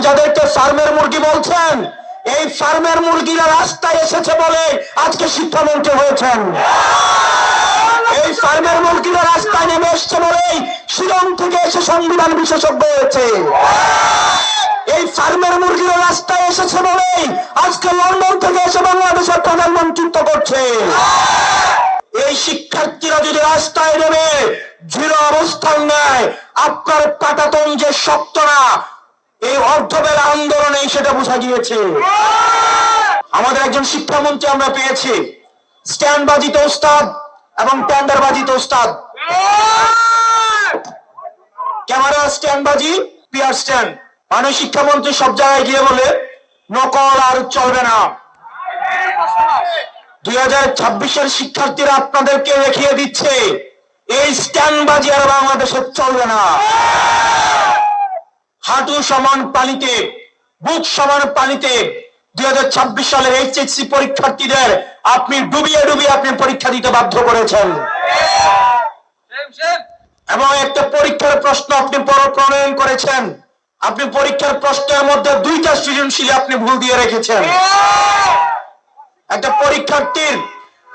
যাদেরকে ফার্মের মুরগি বলছেন, এই ফার্মের মুরগিরা রাস্তায় এসেছে বলে আজকে শিক্ষামন্ত্রী হয়েছেন। এই ফার্মের মুরগিরা রাস্তায় নেমে এসছে বলেই শিলং থেকে এসে সংবিধান বিশেষজ্ঞ হয়েছে। এই ফার্মের মুরগিরা রাস্তায় এসেছে বলেই আজকে লন্ডন থেকে এসে বাংলাদেশের প্রধানমন্ত্রিত্ব করছে। এই শিক্ষার্থীরা যদি রাস্তায় নেমে দৃঢ় অবস্থান নেয়, আপনার পাটাতন যে শক্ত না, এই অর্ধবেলা আন্দোলনে সেটা বোঝা গিয়েছে। আমাদের একজন শিক্ষামন্ত্রী আমরা পেয়েছি, স্ট্যান্ডবাজিতে ওস্তাদ এবং টেন্ডারবাজিতে ওস্তাদ। ক্যামেরা স্ট্যান্ডবাজি, পিয়ার স্ট্যান্ড। মানে শিক্ষামন্ত্রী সব জায়গায় গিয়ে বলে নকল আর চলবে না। 2026-এর শিক্ষার্থীরা আপনাদেরকে দেখিয়ে দিচ্ছে এই স্ট্যান্ডবাজি আর বাংলাদেশে চলবে না। হাঁটু সমান পানিতে, বুক সমান পানিতে 2026 সালের এইচএসসি পরীক্ষার্থীদের আপনি ডুবিয়ে ডুবিয়ে আপনি পরীক্ষা দিতে বাধ্য করেছেন। এবং একটা পরীক্ষার প্রশ্ন আপনি প্রণয়ন করেছেন, আপনি পরীক্ষার প্রশ্নের মধ্যে 2টা সৃজনশীল আপনি ভুল দিয়ে রেখেছেন। একটা পরীক্ষার্থীর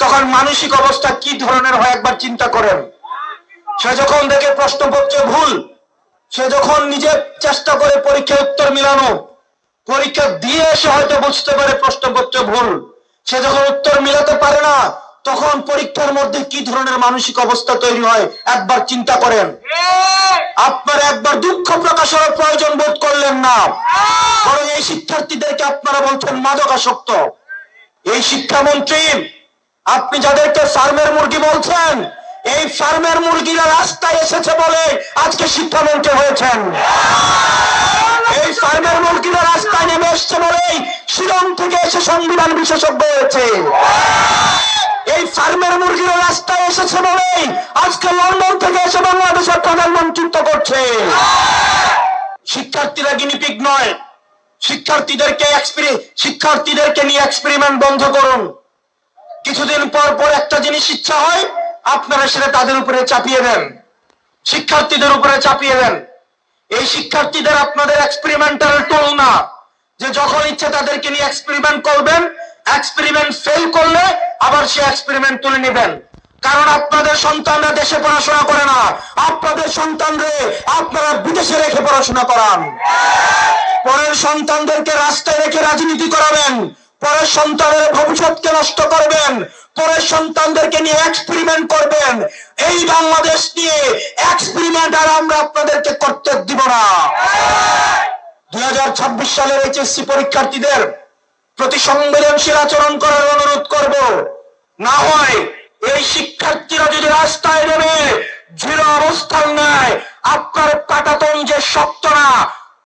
তখন মানসিক অবস্থা কি ধরনের হয় একবার চিন্তা করেন। সে যখন দেখে প্রশ্নপত্রে ভুল, সে যখন নিজে চেষ্টা করে পরীক্ষার উত্তর মিলানো, পরীক্ষা দিয়ে এসে হয়তো বুঝতে পারে প্রশ্নপত্রে ভুল, সে যখন উত্তর মিলাতে পারে না, তখন পরীক্ষার মধ্যে কি ধরনের মানসিক অবস্থা তৈরি হয় একবার চিন্তা করেন। আপনারা একবার দুঃখ প্রকাশের প্রয়োজন বোধ করলেন না, বরং এই শিক্ষার্থীদেরকে আপনারা বলছেন মাদকাসক্ত। এই শিক্ষামন্ত্রী, আপনি যাদেরকে ফার্মের মুরগি বলছেন, এই ফার্মের মুরগিরা রাস্তায় এসেছে বলে আজকে শিক্ষামন্ত্রী হয়েছেন। এই ফার্মের মুরগিরা রাস্তায় নেমে এসছে বলেই শিলং থেকে এসে সংবিধান বিশেষজ্ঞ হয়েছে। এই ফার্মের মুরগিরা রাস্তায় এসেছে বলেই আজকে লন্ডন থেকে এসে বাংলাদেশের প্রধানমন্ত্রিত্ব করছে। শিক্ষার্থীরা গিনিপিগ নয়। শিক্ষার্থীদেরকে নিয়ে এক্সপেরিমেন্ট বন্ধ করুন। কিছুদিন পর পর একটা জিনিস ইচ্ছা হয়, আপনারা সেটা তাদের উপরে চাপিয়ে দেন, শিক্ষার্থীদের উপরে চাপিয়ে দেন। এই শিক্ষার্থীদের আপনাদের এক্সপেরিমেন্টাল টুল না, যে যখন ইচ্ছে তাদেরকে নিয়ে এক্সপেরিমেন্ট করবেন, এক্সপেরিমেন্ট ফেল করলে আবার সে এক্সপেরিমেন্ট তুলে নেবেন। কারণ আপনাদের সন্তানরা দেশে পড়াশোনা করে না, আপনাদের সন্তানরে আপনারা বিদেশে রেখে পড়াশোনা করান। পরের সন্তানদেরকে রাস্তায় রেখে রাজনীতি করাবেন, পরের সন্তানের ভবিষ্যৎকে নষ্ট করবেন, পরের সন্তানদেরকে নিয়ে এক্সপেরিমেন্ট করবেন। এই বাংলাদেশ নিয়ে এক্সপেরিমেন্ট আর আমরা আপনাদেরকে করতে দিব না। 2026 সালের এইচএসসি পরীক্ষার্থীদের প্রতি সংবেদনশীল আচরণ করার অনুরোধ করব। না হয় এই শিক্ষার্থীরা যদি রাস্তায় নেমে দৃঢ় অবস্থান নেয়, আপনার পাটাতন যে শক্ত না,